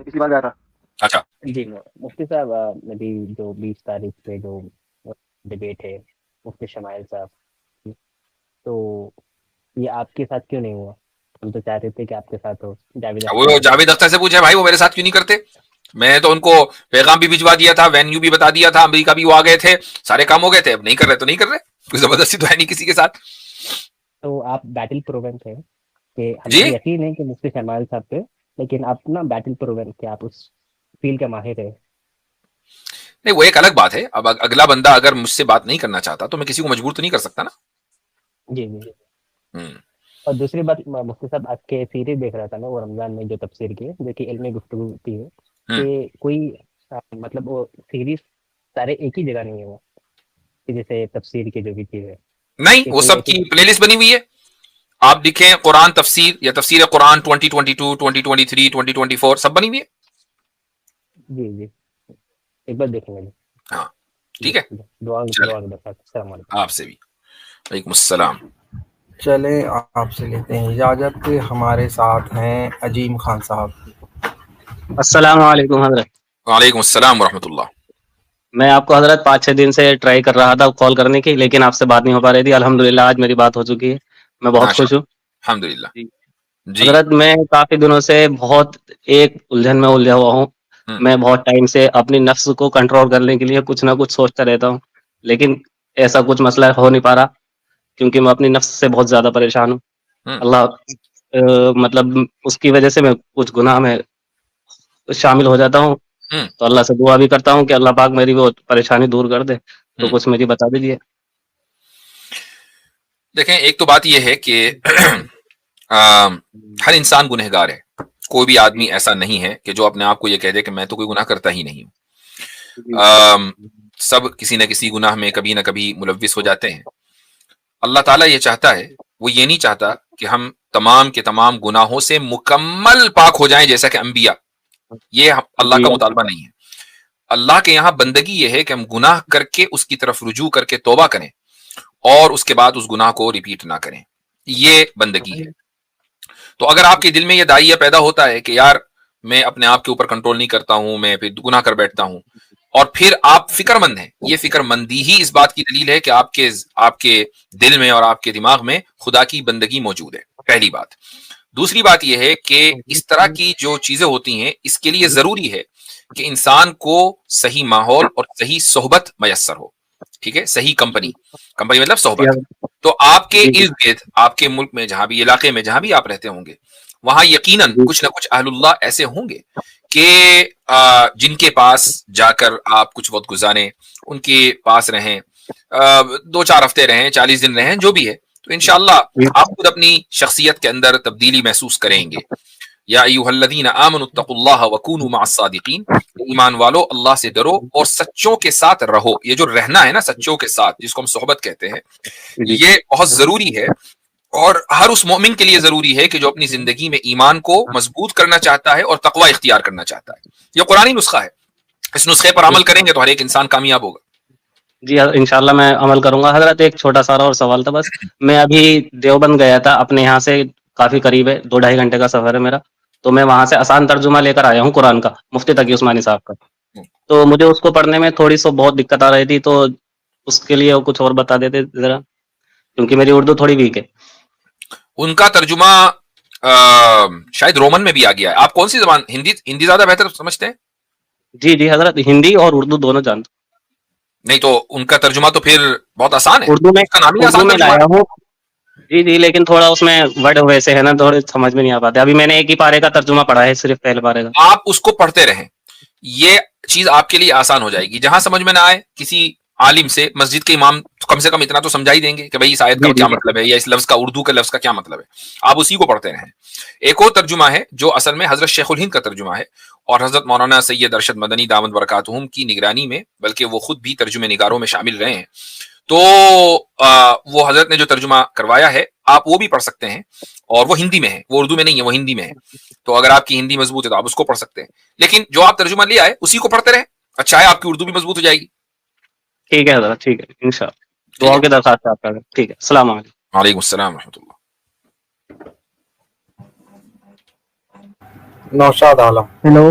میں پچھلی بار گیا تھا. اچھا جی مفتی صاحب ابھی جو 20 تاریخ پہ جو ڈبیٹ ہے مفتی شمائل صاحب کی، تو یہ آپ کے ساتھ کیوں نہیں ہوا؟ ہم تو چاہتے تھے کہ آپ کے ساتھ ہو. جاوید وہ اختر جاوید اختر سے پوچھے بھائی وہ میرے ساتھ کیوں نہیں کرتے. میں تو ان کو پیغام بھی بھجوا دیا تھا, وینیو بھی بتا دیا تھا, امریکہ بھی وہ آ گئے تھے, سارے کام ہو گئے تھے. اب نہیں کر رہے تو نہیں کر رہے, کوئی زبردستی تو ہے نہیں کسی کے ساتھ. تو آپ بیٹل پروون تھے کہ جی ہمیں یقین ہے کہ مفتی شمائل صاحب پہ، لیکن آپ نا بیٹل پروون کہ آپ اس فیل کے ماہر ہے. نہیں, وہ ایک الگ بات ہے. اب اگلا بندہ اگر مجھ سے بات نہیں کرنا چاہتا تو میں کسی کو مجبور تو نہیں کر سکتا نا. جی جی. ہوں. اور دوسری بات مفتی صاحب آپ کے سیریز دیکھ رہا تھا نا وہ رمضان میں جو تفسیر کی ہے جو کہ علمی گفتگو کی ہے، ہوں. کہ کوئی مطلب وہ سیریز سارے ایک ہی جگہ نہیں ہے وہ، کہ جیسے تفسیر کی جو بھی چیز ہے نہیں, کہ وہ کوئی سب ایسی. کی پلے لسٹ بنی ہوئی ہے. آپ دیکھیں قرآن تفسیر یا تفسیر قرآن 2022 2023 2024 سب بنی ہوئی ہے. جی جی ایک بار دیکھیں گے. ہاں جی ٹھیک ہے, دعا چلے دعا کے ساتھ السلام علیکم. آپ سے بھی. وعلیکم السلام. چلے آپ سے لیتے ہیں اجازت. ہمارے ساتھ ہیں عجیم خان صاحب. السلام علیکم حضرت. وعلیکم السلام ورحمۃ اللہ. میں آپ کو حضرت 5-6 دن سے ٹرائی کر رہا تھا کال کرنے کی, لیکن آپ سے بات نہیں ہو پا رہی تھی. الحمدللہ آج میری بات ہو چکی ہے, میں بہت ماشاء خوش ہوں. اللہ, الحمد للہ. جی جی. حضرت, میں کافی دنوں سے بہت ایک الجھن میں الجھا ہوا ہوں. ہوں. میں بہت ٹائم سے اپنی نفس کو کنٹرول کرنے کے لیے کچھ نہ کچھ سوچتا رہتا ہوں, لیکن ایسا کچھ مسئلہ ہو نہیں پا رہا کیونکہ میں اپنی نفس سے بہت زیادہ پریشان ہوں. ہوں. اللہ مطلب اس کی وجہ سے میں کچھ گناہ میں شامل ہو جاتا ہوں. ہوں. تو اللہ سے دعا بھی کرتا ہوں کہ اللہ پاک میری وہ پریشانی دور کر دے. تو ہوں. کچھ میری بتا دیجیے. دیکھیں, ایک تو بات یہ ہے کہ ہر انسان گنہگار ہے. کوئی بھی آدمی ایسا نہیں ہے کہ جو اپنے آپ کو یہ کہہ دے کہ میں تو کوئی گناہ کرتا ہی نہیں ہوں. سب کسی نہ کسی گناہ میں کبھی نہ کبھی ملوث ہو جاتے ہیں. اللہ تعالیٰ یہ چاہتا ہے, وہ یہ نہیں چاہتا کہ ہم تمام کے تمام گناہوں سے مکمل پاک ہو جائیں جیسا کہ انبیاء. یہ اللہ جی کا مطالبہ نہیں ہے. اللہ کے یہاں بندگی یہ ہے کہ ہم گناہ کر کے اس کی طرف رجوع کر کے توبہ کریں اور اس کے بعد اس گناہ کو ریپیٹ نہ کریں. یہ بندگی ہے. تو اگر آپ کے دل میں یہ داعیہ پیدا ہوتا ہے کہ یار میں اپنے آپ کے اوپر کنٹرول نہیں کرتا ہوں, میں پھر گناہ کر بیٹھتا ہوں, اور پھر آپ فکر مند ہیں, یہ فکر مندی ہی اس بات کی دلیل ہے کہ آپ کے دل میں اور آپ کے دماغ میں خدا کی بندگی موجود ہے. پہلی بات. دوسری بات یہ ہے کہ اس طرح کی جو چیزیں ہوتی ہیں اس کے لیے ضروری ہے کہ انسان کو صحیح ماحول اور صحیح صحبت میسر ہو. ٹھیک ہے, صحیح کمپنی مطلب صحبت. تو آپ کے جی ارد گرد, آپ کے ملک میں جہاں بھی علاقے میں جہاں بھی آپ رہتے ہوں گے, وہاں یقیناً جی کچھ نہ کچھ اہل اللہ ایسے ہوں گے کہ جن کے پاس جا کر آپ کچھ وقت گزاریں, ان کے پاس رہیں, 2-4 ہفتے رہیں, 40 دن رہیں, جو بھی ہے. تو انشاءاللہ آپ خود اپنی شخصیت کے اندر تبدیلی محسوس کریں گے. یا ایھا الذین آمنوا اتقوا اللہ وکونوا مع الصادقین. ایمان والو, اللہ سے ڈرو اور سچوں کے ساتھ رہو. یہ جو رہنا ہے نا سچوں کے ساتھ, جس کو ہم صحبت کہتے ہیں, جی یہ بہت ضروری ہے. اور ہر اس مومن کے لیے ضروری ہے کہ جو اپنی زندگی میں ایمان کو مضبوط کرنا چاہتا ہے اور تقوی اختیار کرنا چاہتا ہے. یہ قرآنی نسخہ ہے. اس نسخے پر عمل کریں گے تو ہر ایک انسان کامیاب ہوگا. جی انشاءاللہ میں عمل کروں گا. حضرت ایک چھوٹا سا اور سوال تھا بس. میں ابھی دیوبند گیا تھا, اپنے یہاں سے کافی قریب ہے, 2-2.5 گھنٹے کا سفر ہے میرا. تو میں وہاں سے آسان ترجمہ لے کر آیا ہوں قرآن کا, مفتی تقی عثمانی صاحب کا. تو مجھے اس کو پڑھنے میں تھوڑی سی بہت دقت آ رہی تھی, تو اس کے لیے کچھ اور بتا دیتے ذرا, کیونکہ میری اردو تھوڑی ویک ہے. ان کا ترجمہ شاید رومن میں بھی آ گیا ہے. آپ کون سی زبان, ہندی زیادہ بہتر سمجھتے ہیں؟ جی حضرت, ہندی اور اردو دونوں جانتا ہوں. نہیں تو ان کا ترجمہ تو پھر بہت آسان ہے, اردو میں اس کا نام ہی اردو آسان میں ترجمہ لایا ہے. ہوں. جی لیکن تھوڑا اس میں ورڈ ویسے ہے نا, تھوڑے سمجھ میں نہیں آ پاتے. ابھی میں نے ایک ہی پارے کا ترجمہ پڑھا ہے, صرف پہلے پارے کا. آپ اس کو پڑھتے رہیں, یہ چیز آپ کے لیے آسان ہو جائے گی. جہاں سمجھ میں نہ آئے, کسی عالم سے, مسجد کے امام کم سے کم اتنا تو سمجھا ہی دیں گے کہ بھائی اس آیت کا جی کیا مطلب ہے, یا اس لفظ کا اردو کے لفظ کا کیا مطلب ہے. آپ اسی کو پڑھتے رہیں. ایک اور ترجمہ ہے جو اصل میں حضرت شیخ الہند کا ترجمہ ہے, اور حضرت مولانا سید ارشد مدنی دامت برکاتہم کی نگرانی میں, بلکہ وہ خود بھی ترجمے نگاروں میں شامل رہے ہیں. تو وہ حضرت نے جو ترجمہ کروایا ہے آپ وہ بھی پڑھ سکتے ہیں, اور وہ ہندی میں ہے, وہ اردو میں نہیں ہے, وہ ہندی میں ہے. تو اگر آپ کی ہندی مضبوط ہے تو آپ اس کو پڑھ سکتے ہیں, لیکن جو آپ ترجمہ لے آئے اسی کو پڑھتے رہیں. اچھا ہے, آپ کی اردو بھی مضبوط ہو جائے گی. ٹھیک ہے حضرت, ٹھیک ہے انشاءاللہ. ٹھیک دعاؤں ہے. کی درخواست ہے آپ کا. ٹھیک ہے, السلام علیکم. وعلیکم السلام ورحمۃ اللہ. نوشاد عالم. ہیلو